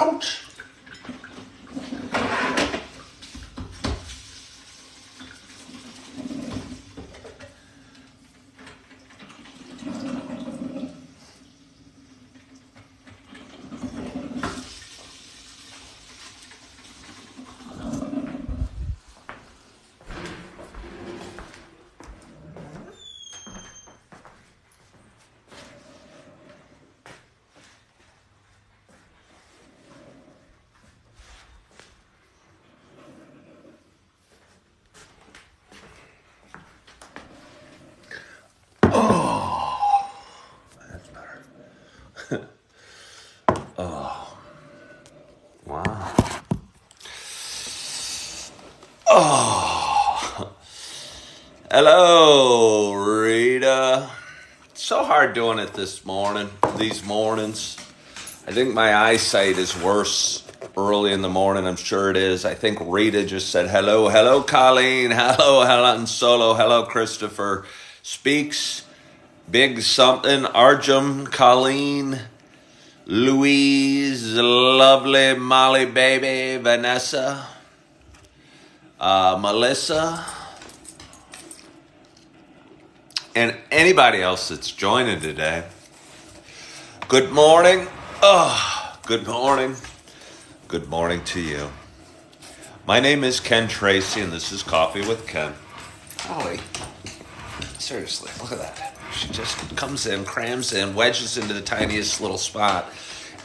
Ouch. Oh, that's better. Oh, wow. Oh, hello, Rita. It's so hard doing it these mornings. I think my eyesight is worse early in the morning. I'm sure it is. I think Rita just said hello. Hello, Colleen. Hello, Helen Solo. Hello, Christopher. Speaks. Big something. Arjum, Colleen, Louise, lovely Molly baby, Vanessa, Melissa, and anybody else that's joining today. Good morning. Oh, good morning. Good morning to you. My name is Ken Tracy, and this is Coffee with Ken. Holly, seriously, look at that. She just comes in, crams in, wedges into the tiniest little spot,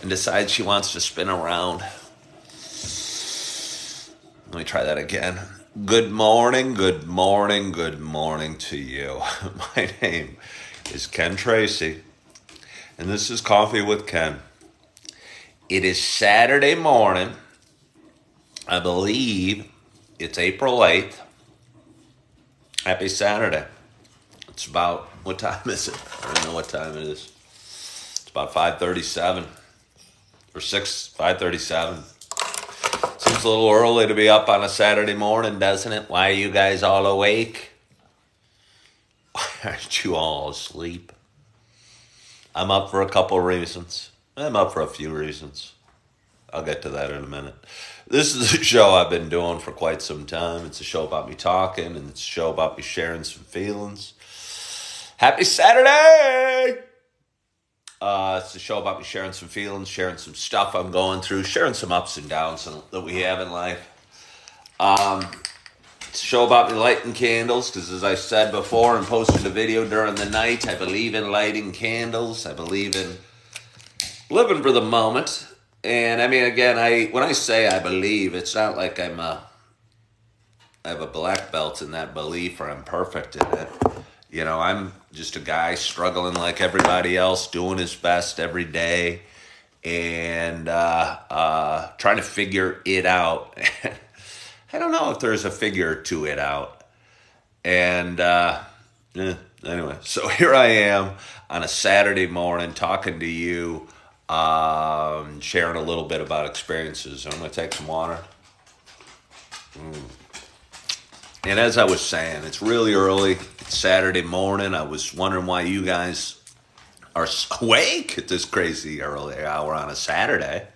and decides she wants to spin around. Let me try that again. Good morning, good morning, good morning to you. My name is Ken Tracy, and this is Coffee with Ken. It is Saturday morning. I believe it's April 8th. Happy Saturday. It's about, what time is it? I don't know what time it is. It's about 5:37 or 5:37. Seems a little early to be up on a Saturday morning, doesn't it? Why are you guys all awake? Why aren't you all asleep? I'm up for a couple reasons. I'm up for a few reasons. I'll get to that in a minute. This is a show I've been doing for quite some time. It's a show about me talking, and it's a show about me sharing some feelings. Happy Saturday! It's a show about me sharing some feelings, sharing some stuff I'm going through, sharing some ups and downs that we have in life. It's a show about me lighting candles, because as I said before and posted a video during the night, I believe in lighting candles. I believe in living for the moment. And I mean, again, when I say I believe, it's not like I have a black belt in that belief or I'm perfect in it. You know, I'm just a guy struggling like everybody else, doing his best every day, and trying to figure it out. I don't know if there's a figure to it out. And anyway, so here I am on a Saturday morning talking to you, sharing a little bit about experiences. I'm going to take some water. And as I was saying, it's really early. It's Saturday morning. I was wondering why you guys are awake at this crazy early hour on a Saturday.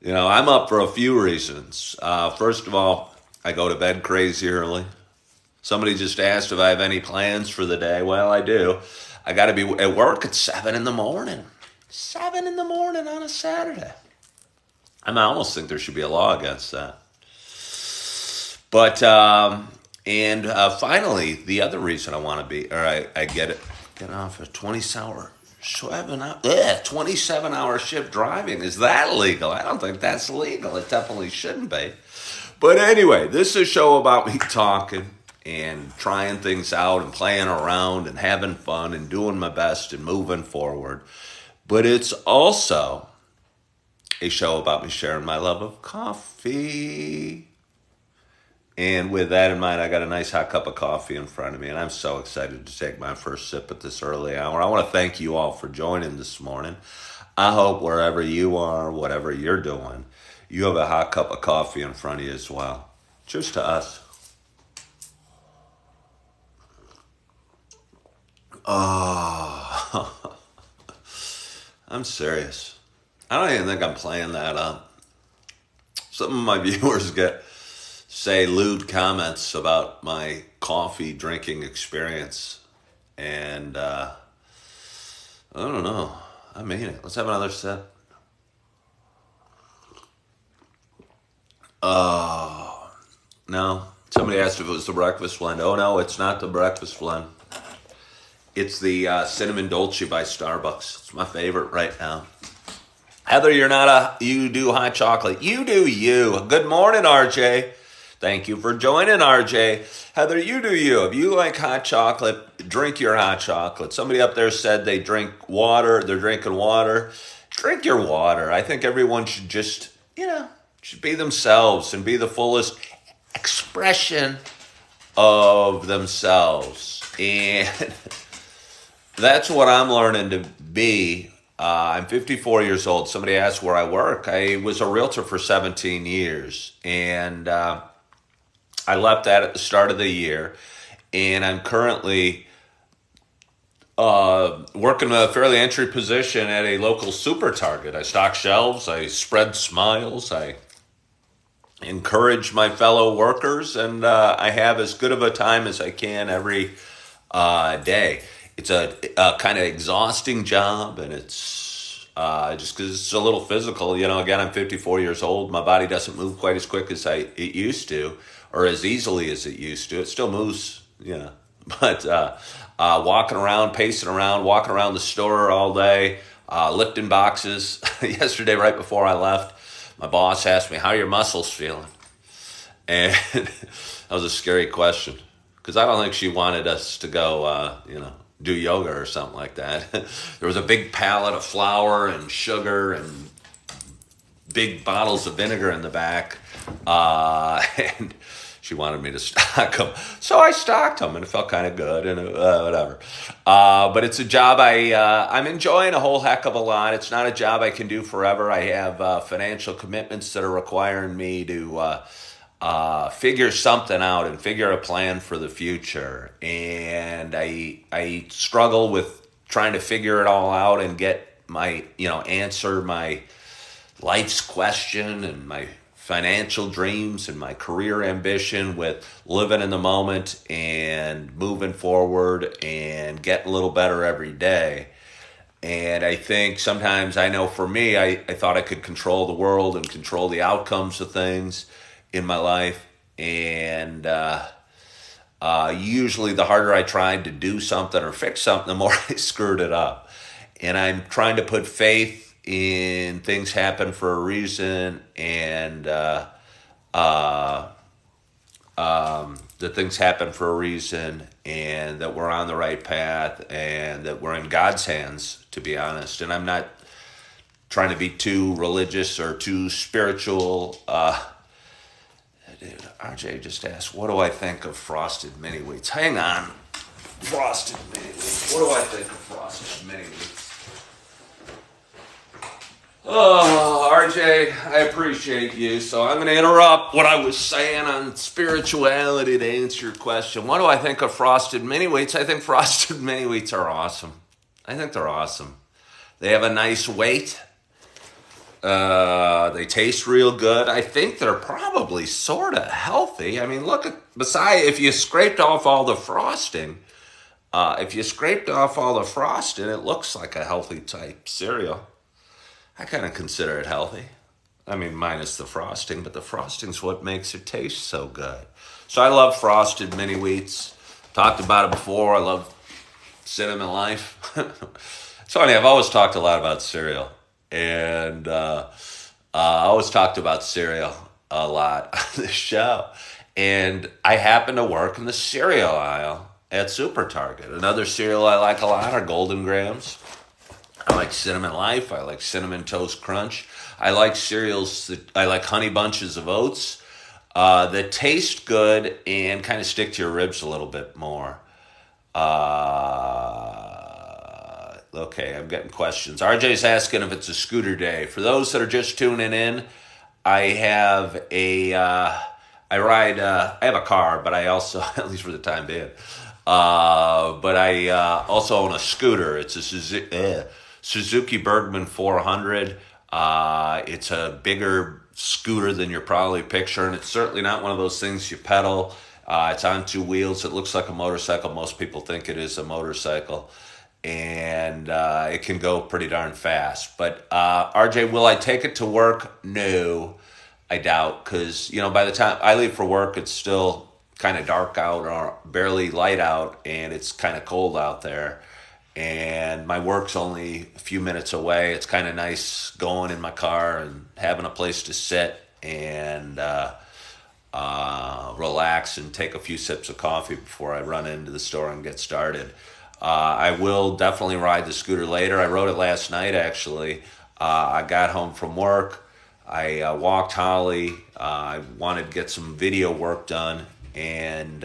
You know, I'm up for a few reasons. First of all, I go to bed crazy early. Somebody just asked if I have any plans for the day. Well, I do. I got to be at work at 7 in the morning. 7 in the morning on a Saturday. I almost think there should be a law against that. But, finally, the other reason I want to be, or I get off a 27-hour shift driving. Is that legal? I don't think that's legal. It definitely shouldn't be. But anyway, this is a show about me talking and trying things out and playing around and having fun and doing my best and moving forward. But it's also a show about me sharing my love of coffee. And with that in mind, I got a nice hot cup of coffee in front of me, and I'm so excited to take my first sip at this early hour. I want to thank you all for joining this morning. I hope wherever you are, whatever you're doing, you have a hot cup of coffee in front of you as well. Cheers to us. Oh, I'm serious. I don't even think I'm playing that up. Some of my viewers say lewd comments about my coffee drinking experience, and I don't know. I mean it. Let's have another sip. No. Somebody asked if it was the breakfast blend. Oh no, it's not the breakfast blend. It's the cinnamon dolce by Starbucks. It's my favorite right now. Heather, you do hot chocolate. You do you. Good morning, RJ. Thank you for joining, RJ. Heather, you do you. If you like hot chocolate, drink your hot chocolate. Somebody up there said they drink water. They're drinking water. Drink your water. I think everyone should just, should be themselves and be the fullest expression of themselves. And that's what I'm learning to be. I'm 54 years old. Somebody asked where I work. I was a realtor for 17 years, and I left that at the start of the year, and I'm currently working a fairly entry position at a local super Target. I stock shelves, I spread smiles, I encourage my fellow workers, and I have as good of a time as I can every day. It's a kind of exhausting job, and it's just because it's a little physical. Again, I'm 54 years old. My body doesn't move quite as quick as it used to, or as easily as it used to. It still moves, but walking around, pacing around, walking around the store all day, lifting boxes. Yesterday, right before I left, my boss asked me, "How are your muscles feeling?" And that was a scary question, because I don't think she wanted us to go, do yoga or something like that. There was a big pallet of flour and sugar and big bottles of vinegar in the back, and she wanted me to stock them. So I stocked them, and it felt kind of good, and whatever. But it's a job I'm enjoying a whole heck of a lot. It's not a job I can do forever. I have financial commitments that are requiring me to figure something out and figure a plan for the future. And I struggle with trying to figure it all out and get answer my life's question and my financial dreams and my career ambition with living in the moment and moving forward and getting a little better every day. And I think sometimes, I know for me, I thought I could control the world and control the outcomes of things in my life. And usually the harder I tried to do something or fix something, the more I screwed it up. And I'm trying to put faith in things happen for a reason, and that things happen for a reason, and that we're on the right path, and that we're in God's hands, to be honest. And I'm not trying to be too religious or too spiritual. Dude, RJ just asked, what do I think of frosted mini wheats? Hang on. Frosted mini wheats. What do I think of frosted mini wheats? Oh, RJ, I appreciate you. So I'm going to interrupt what I was saying on spirituality to answer your question. What do I think of frosted mini wheats? I think frosted mini wheats are awesome. I think they're awesome. They have a nice weight. They taste real good. I think they're probably sort of healthy. I mean, if you scraped off all the frosting, it looks like a healthy type cereal. I kind of consider it healthy. I mean, minus the frosting, but the frosting's what makes it taste so good. So I love frosted mini wheats. Talked about it before. I love Cinnamon Life. It's funny, I've always talked a lot about cereal. And I always talked about cereal a lot on this show. And I happen to work in the cereal aisle at Super Target. Another cereal I like a lot are Golden Grahams. I like Cinnamon Life. I like Cinnamon Toast Crunch. I like I like Honey Bunches of Oats that taste good and kind of stick to your ribs a little bit more. Okay, I'm getting questions. RJ's asking if it's a scooter day. For those that are just tuning in, I have I have a car, but I also, at least for the time being, but I also own a scooter. It's a Suzuki Bergman 400. It's a bigger scooter than you're probably picturing. It's certainly not one of those things you pedal. It's on two wheels. It looks like a motorcycle. Most people think it is a motorcycle. And it can go pretty darn fast. But RJ, will I take it to work? No, I doubt. Because, by the time I leave for work, it's still kind of dark out or barely light out. And it's kind of cold out there. And my work's only a few minutes away. It's kind of nice going in my car and having a place to sit and relax and take a few sips of coffee before I run into the store and get started. I will definitely ride the scooter later. I rode it last night, actually. I got home from work. I walked Holly. I wanted to get some video work done. And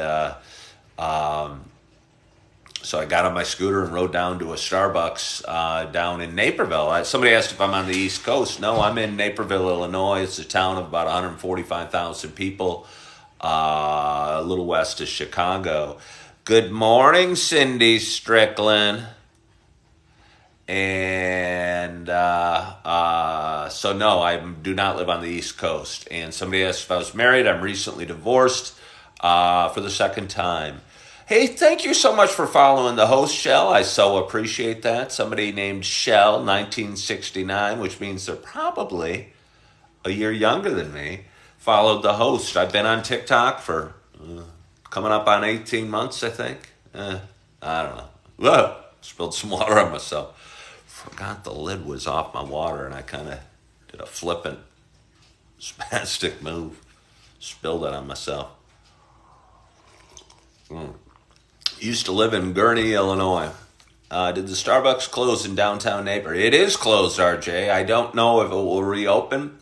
so I got on my scooter and rode down to a Starbucks down in Naperville. Somebody asked if I'm on the East Coast. No, I'm in Naperville, Illinois. It's a town of about 145,000 people, a little west of Chicago. Good morning, Cindy Strickland. And so no, I do not live on the East Coast. And somebody asked if I was married. I'm recently divorced for the second time. Hey, thank you so much for following the host, Shell. I so appreciate that. Somebody named Shell 1969, which means they're probably a year younger than me, followed the host. I've been on TikTok for coming up on 18 months, I think. I don't know. Whoa, spilled some water on myself. Forgot the lid was off my water, and I kind of did a flippant, spastic move. Spilled it on myself. Used to live in Gurnee, Illinois. Did the Starbucks close in downtown Naperville? It is closed, RJ. I don't know if it will reopen.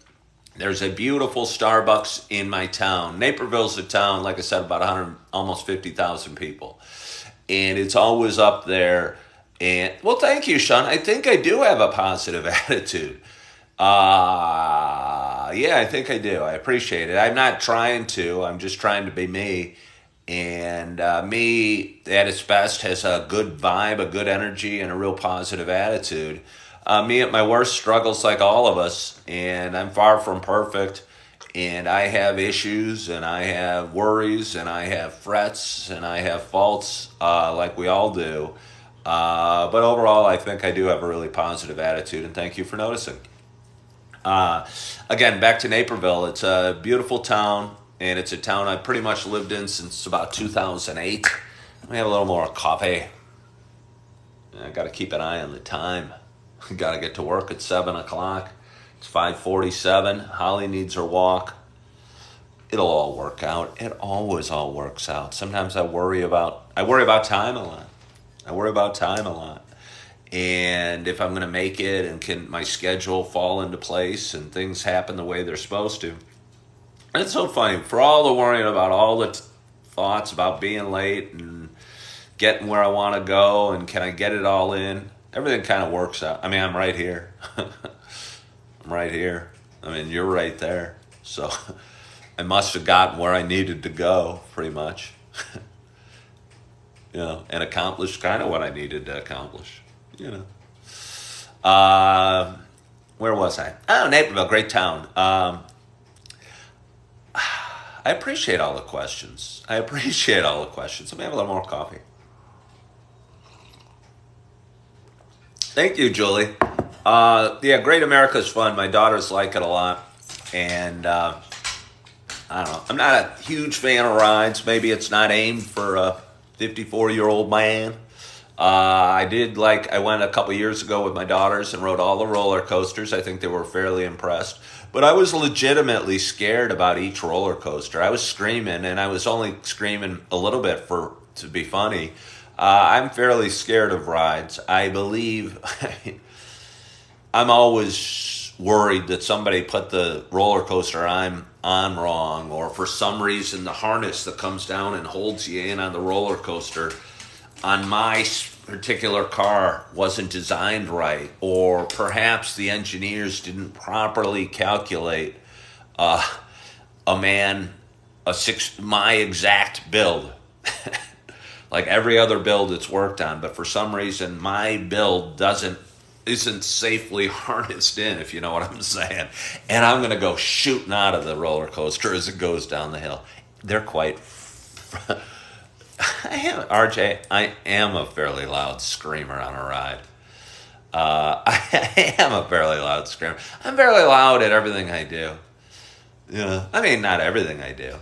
There's a beautiful Starbucks in my town. Naperville's a town, like I said, about 100, almost 50,000 people. And it's always up there. And, well, thank you, Sean. I think I do have a positive attitude. Yeah, I think I do. I appreciate it. I'm not trying to. I'm just trying to be me. And me, at its best, has a good vibe, a good energy, and a real positive attitude. Me at my worst struggles like all of us, and I'm far from perfect. And I have issues, and I have worries, and I have frets, and I have faults like we all do. But overall, I think I do have a really positive attitude, and thank you for noticing. Again, back to Naperville. It's a beautiful town. And it's a town I've pretty much lived in since about 2008. Let me have a little more coffee. I got to keep an eye on the time. I got to get to work at 7 o'clock. It's 5:47. Holly needs her walk. It'll all work out. It always all works out. Sometimes I worry about time a lot. And if I'm going to make it, and can my schedule fall into place and things happen the way they're supposed to. It's so funny. For all the worrying about all the thoughts about being late and getting where I want to go and can I get it all in, everything kind of works out. I mean, I'm right here. I'm right here. I mean, you're right there. So I must have gotten where I needed to go, pretty much. And accomplished kind of what I needed to accomplish. Where was I? Oh, Naperville, great town. I appreciate all the questions. Let me have a little more coffee. Thank you, Julie. Yeah, Great America's fun. My daughters like it a lot. And I don't know. I'm not a huge fan of rides. Maybe it's not aimed for a 54-year-old man. I went a couple years ago with my daughters and rode all the roller coasters. I think they were fairly impressed. But I was legitimately scared about each roller coaster. I was screaming, and I was only screaming a little bit to be funny. I'm fairly scared of rides. I believe I'm always worried that somebody put the roller coaster I'm on wrong, or for some reason the harness that comes down and holds you in on the roller coaster on my particular car wasn't designed right, or perhaps the engineers didn't properly calculate my exact build. Like every other build it's worked on, but for some reason my build isn't safely harnessed in, if you know what I'm saying. And I'm going to go shooting out of the roller coaster as it goes down the hill. They're quite. RJ, I am a fairly loud screamer on a ride. I am a fairly loud screamer. I'm fairly loud at everything I do. I mean, not everything I do.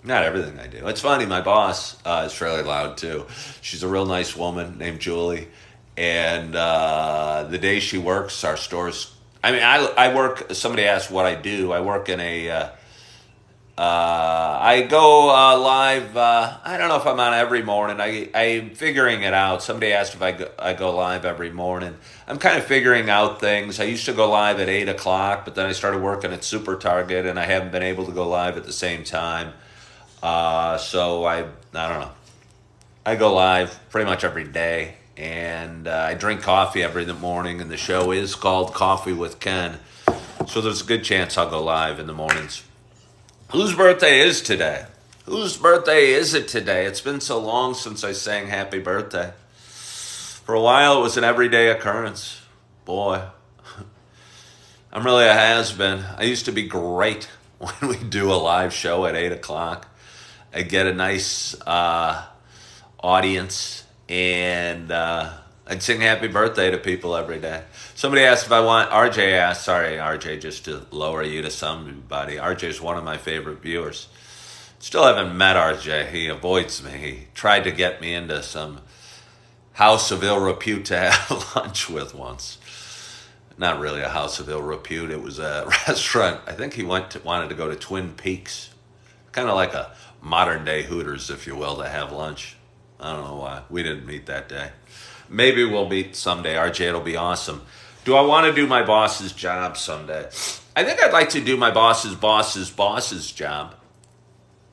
Not everything I do. It's funny, my boss is fairly loud too. She's a real nice woman named Julie. And the day she works, our stores. I mean, I work. Somebody asked what I do. I work in a. I go live. I don't know if I'm on every morning. I'm figuring it out. Somebody asked if I go live every morning. I'm kind of figuring out things. I used to go live at 8 o'clock, but then I started working at Super Target, and I haven't been able to go live at the same time. So I don't know. I go live pretty much every day, and I drink coffee every morning, and the show is called Coffee with Ken. So there's a good chance I'll go live in the mornings. Whose birthday is today? Whose birthday is it today? It's been so long since I sang happy birthday. For a while, it was an everyday occurrence. Boy, I'm really a has-been. I used to be great when we do a live show at 8 o'clock. I get a nice audience, and I'd sing happy birthday to people every day. Somebody asked if I want, RJ asked, sorry RJ, just to lower you to somebody. RJ's one of my favorite viewers. Still haven't met RJ. He avoids me. He tried to get me into some house of ill repute to have lunch with once. Not really a house of ill repute. It was a restaurant. I think he wanted to go to Twin Peaks. Kind of like a modern day Hooters, if you will, to have lunch. I don't know why. We didn't meet that day. Maybe we'll meet someday. RJ, it'll be awesome. Do I want to do my boss's job someday? I think I'd like to do my boss's job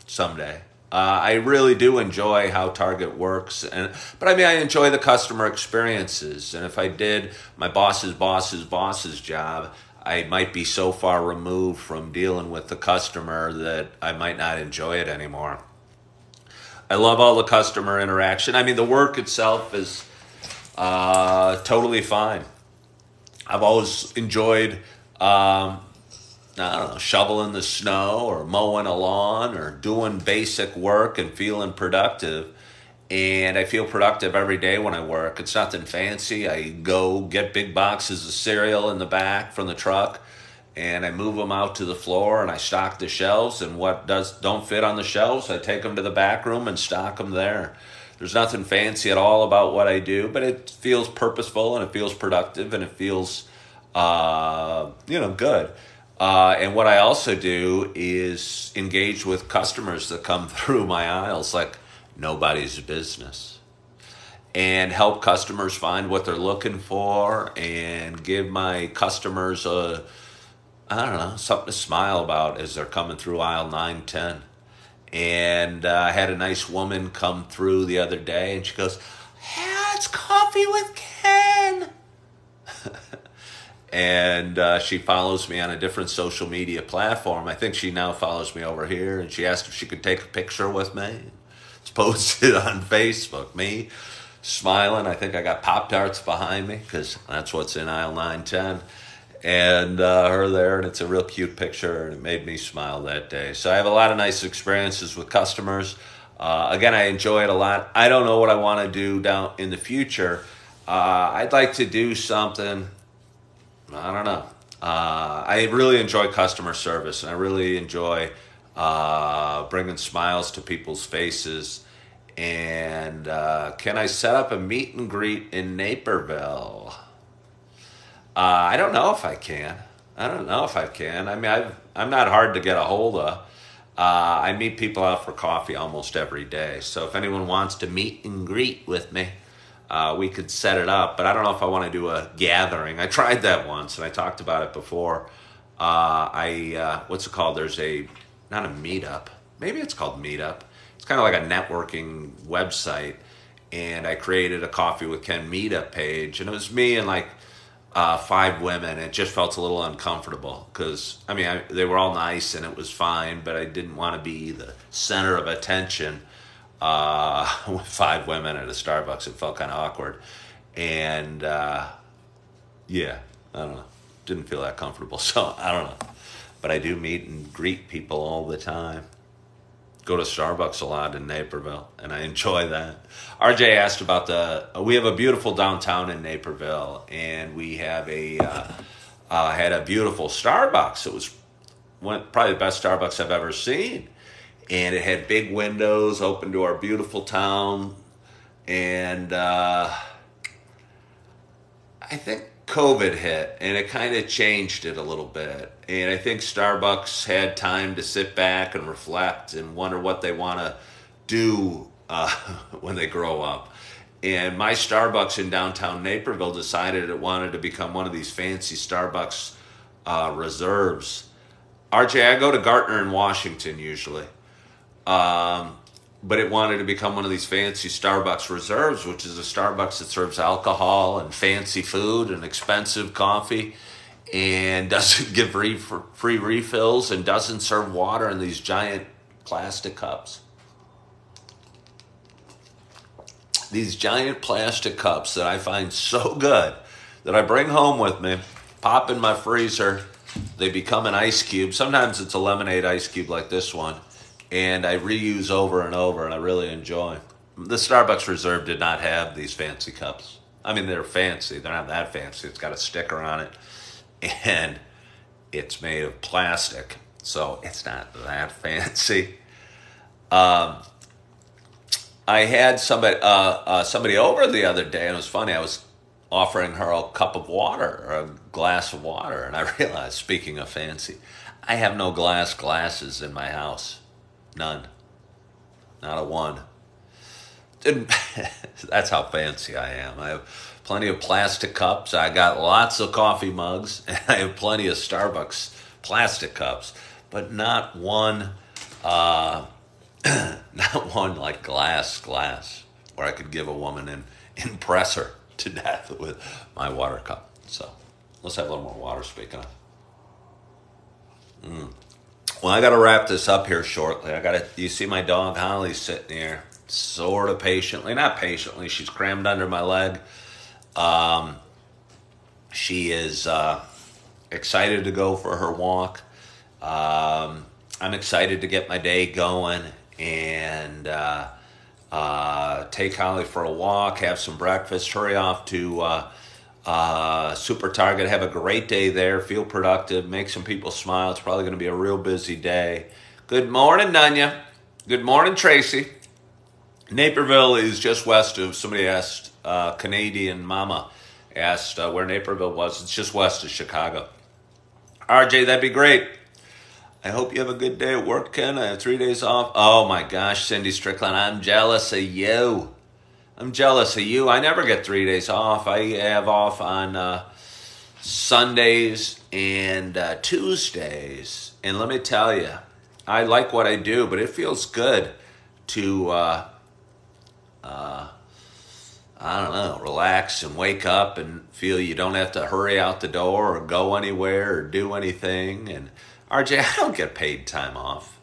someday. I really do enjoy how Target works, but I mean, I enjoy the customer experiences. And if I did my boss's job, I might be so far removed from dealing with the customer that I might not enjoy it anymore. I love all the customer interaction. I mean, the work itself is totally fine. I've always enjoyed, I don't know, shoveling the snow or mowing a lawn or doing basic work and feeling productive. And I feel productive every day when I work. It's nothing fancy. I go get big boxes of cereal in the back from the truck, and I move them out to the floor, and I stock the shelves. And what don't fit on the shelves, I take them to the back room and stock them there. There's nothing fancy at all about what I do, but it feels purposeful, and it feels productive, and it feels, good. And what I also do is engage with customers that come through my aisles like nobody's business, and help customers find what they're looking for, and give my customers something to smile about as they're coming through aisle 9, 10. And I had a nice woman come through the other day, and she goes, "Yeah, it's Coffee with Ken." And she follows me on a different social media platform. I think she now follows me over here, and she asked if she could take a picture with me. It's posted on Facebook. Me smiling. I think I got Pop-Tarts behind me because that's what's in aisle 9, 10. And her there, and it's a real cute picture, and it made me smile that day. So I have a lot of nice experiences with customers. Again, I enjoy it a lot. I don't know what I want to do down in the future. I'd like to do something, I don't know. I really enjoy customer service, and I really enjoy bringing smiles to people's faces. And can I set up a meet and greet in Naperville? I don't know if I can. I mean, I'm not hard to get a hold of. I meet people out for coffee almost every day. So if anyone wants to meet and greet with me, we could set it up. But I don't know if I want to do a gathering. I tried that once, and I talked about it before. What's it called? There's not a meetup. Maybe it's called Meetup. It's kind of like a networking website. And I created a Coffee with Ken meetup page. And it was me and like 5 women. It just felt a little uncomfortable because, I mean, they were all nice and it was fine, but I didn't want to be the center of attention with 5 women at a Starbucks. It felt kind of awkward. And yeah, I don't know. Didn't feel that comfortable, so I don't know. But I do meet and greet people all the time. Go to Starbucks a lot in Naperville, and I enjoy that. RJ asked about we have a beautiful downtown in Naperville, and we have had a beautiful Starbucks. It was probably the best Starbucks I've ever seen. And it had big windows open to our beautiful town. And I think COVID hit, and it kind of changed it a little bit. And I think Starbucks had time to sit back and reflect and wonder what they want to do when they grow up. And my Starbucks in downtown Naperville decided it wanted to become one of these fancy Starbucks reserves. RJ, I go to Gartner in Washington usually. But it wanted to become one of these fancy Starbucks reserves, which is a Starbucks that serves alcohol and fancy food and expensive coffee and doesn't give free refills and doesn't serve water in these giant plastic cups. These giant plastic cups that I find so good that I bring home with me, pop in my freezer, they become an ice cube. Sometimes it's a lemonade ice cube like this one. And I reuse over and over, and I really enjoy. The Starbucks Reserve did not have these fancy cups. I mean, they're fancy. They're not that fancy. It's got a sticker on it, and it's made of plastic, so it's not that fancy. I had somebody over the other day, and it was funny. I was offering her a cup of water or a glass of water, and I realized, speaking of fancy, I have no glasses in my house. None. Not a one. That's how fancy I am. I have plenty of plastic cups. I got lots of coffee mugs. And I have plenty of Starbucks plastic cups. But not one, not one like glass where I could give a woman and impress her to death with my water cup. So let's have a little more water, speaking of. Well, I got to wrap this up here shortly. You see my dog Holly sitting here, sort of patiently, not patiently. She's crammed under my leg. She is excited to go for her walk. I'm excited to get my day going and take Holly for a walk, have some breakfast, hurry off to Super Target. Have a great day there. Feel productive. Make some people smile. It's probably going to be a real busy day. Good morning, Nunya. Good morning, Tracy. Naperville is just west of, somebody asked, Canadian Mama asked where Naperville was. It's just west of Chicago. RJ, that'd be great. I hope you have a good day at work, Ken. I have 3 days off. Oh my gosh, Cindy Strickland, I'm jealous of you. I'm jealous of you. I never get 3 days off. I have off on Sundays and Tuesdays. And let me tell you, I like what I do, but it feels good to, I don't know, relax and wake up and feel you don't have to hurry out the door or go anywhere or do anything. And RJ, I don't get paid time off.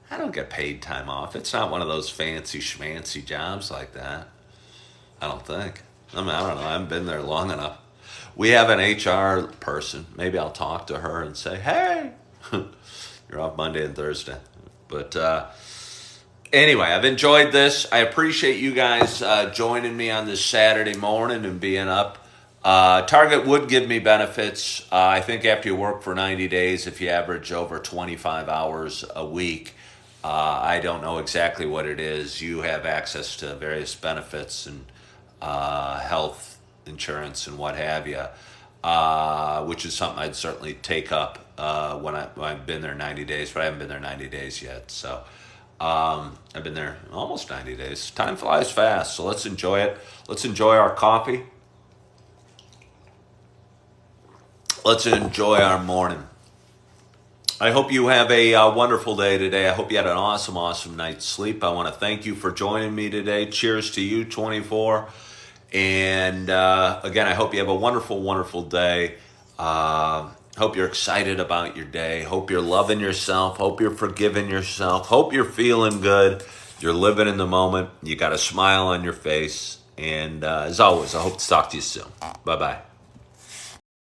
I don't get paid time off. It's not one of those fancy schmancy jobs like that. I don't think. I mean, I don't know. I haven't been there long enough. We have an HR person. Maybe I'll talk to her and say, hey, you're off Monday and Thursday. But anyway, I've enjoyed this. I appreciate you guys joining me on this Saturday morning and being up. Target would give me benefits. I think after you work for 90 days, if you average over 25 hours a week, I don't know exactly what it is. You have access to various benefits and health insurance and what have you, which is something I'd certainly take up when I've been there 90 days, but I haven't been there 90 days yet. So I've been there almost 90 days. Time flies fast, so let's enjoy it. Let's enjoy our coffee. Let's enjoy our morning. I hope you have a wonderful day today. I hope you had an awesome, awesome night's sleep. I want to thank you for joining me today. Cheers to you, 24. And again, I hope you have a wonderful, wonderful day. Hope you're excited about your day. Hope you're loving yourself. Hope you're forgiving yourself. Hope you're feeling good. You're living in the moment. You got a smile on your face. And as always, I hope to talk to you soon. Bye-bye.